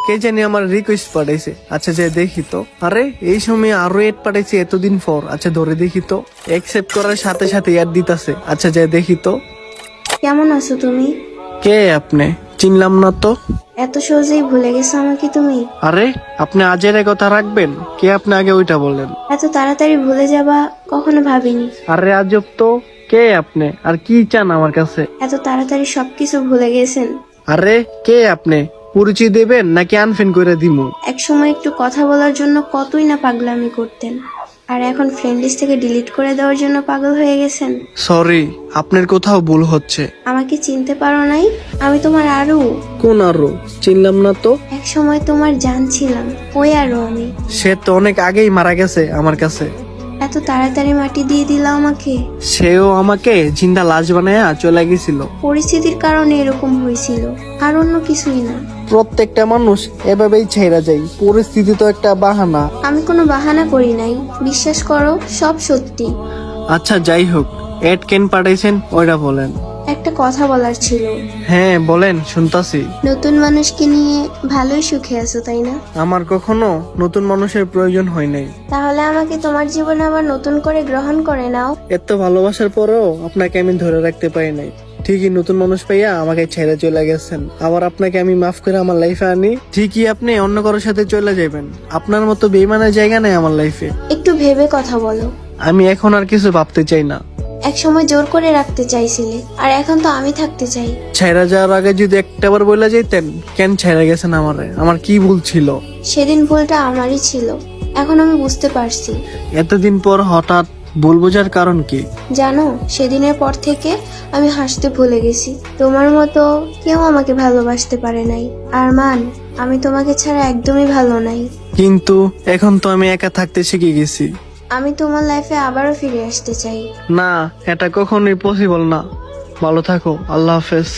কে জানি আমার রিকোয়েস্ট পাঠাইছে। আচ্ছা যে দেখি তো। আরে এই সময় আরো এড পাঠাইছে এতদিন পর। আচ্ছা ধরে দেখি তো। অ্যাকসেপ্ট করার সাথে সাথে অ্যাড দিতাছে। আচ্ছা যে দেখি তো। কেমন আছো তুমি? কে আপনি? চিনলাম না তো। এত সহজেই ভুলে গেছো আমাকে তুমি? আরে আপনি আজের কথা রাখবেন, কে আপনি আগে ওইটা বলেন। এত তাড়াতাড়ি ভুলে যাবা কখনো ভাবিনি। আরে আজব তো, কে আপনি আর কি চান আমার কাছে? এত তাড়াতাড়ি সবকিছু ভুলে গেছেন। আরে কে আপনি? পরিচয় দেবেন নাকি আনফ্রেন্ড করে দিমু? এক সময় একটু কথা বলার জন্য কতই না পাগলামি করতেন, আর এখন ফ্রেন্ড লিস্ট থেকে ডিলিট করে দেওয়ার জন্য পাগল হয়ে গেছেন। সরি, আপনার কোথাও ভুল হচ্ছে। আমাকে চিনতে পারো নাই? আমি তোমার আরু। কোন আরো? চিনলাম না তো। এক সময় তোমার জান ছিলাম, ওই আরো আমি। সে তো অনেক আগেই মারা গেছে আমার কাছে। এত তাড়াতাড়ি মাটি দিয়ে দিলা আমাকে। সেও আমাকে জিন্দা লাশ বানায়া চলে গেছিল। পরিস্থিতির কারণে এরকম হয়েছিল, আর অন্য কিছুই না। প্রত্যেকটা মানুষ এভাবেই ছেড়ে যায়, পরিস্থিতি তো একটা বাহানা। আমি কোনো বাহানা করি নাই, বিশ্বাস করো সব সত্যি। আচ্ছা যাই হোক, এড কেন পাঠাইছেন ওইটা বলেন। একটা কথা বলার ছিল। হ্যাঁ বলেন, শুনতাছি। নতুন মানুষকে নিয়ে ভালোই সুখে আছো তাই না? আমার কখনো নতুন মানুষের প্রয়োজন হয় নাই। তাহলে আমাকে তোমার জীবনে আবার নতুন করে গ্রহণ করে নাও। এত ভালোবাসার পরেও আপনাকে আমি ধরে রাখতে পারি নাই। ঠিকই নতুন মানুষ পাইয়া আমাকে ছেড়ে চলে গেছেন, আবার আপনাকে আমি মাফ করে আমার লাইফে আনি, ঠিকই আপনি অন্য কারোর সাথে চলে যাবেন। আপনার মতো বেইমানের জায়গা নেই আমার লাইফে। একটু ভেবে কথা বলো। আমি এখন আর কিছু ভাবতে চাই না। এক সময় জোর করে রাখতে চাইছিলে, আর এখন তো আমি থাকতে চাই। ছেড়ে যাওয়ার আগে যদি একটাবার বলে যেতেন কেন ছেড়ে গেছেন আমারে, আমার কি ভুল ছিল? সেদিন ভুলটা আমারই ছিল, এখন আমি বুঝতে পারছি। এতদিন পর হঠাৎ ভুল বোঝার কারণ কি? জানো, সেদিনের পর থেকে আমি হাসতে ভুলে গেছি। তোমার মতো কেউ আমাকে ভালোবাসতে পারে নাই। আর মান, আমি তোমাকে ছাড়া একদমই ভালো নাই। কিন্তু এখন তো আমি একা থাকতে শিখে গেছি। আমি তোমার লাইফে আবারও ফিরে আসতে চাই। না, এটা কখনোই পসিবল না। ভালো থাকো, আল্লাহ হাফেজ।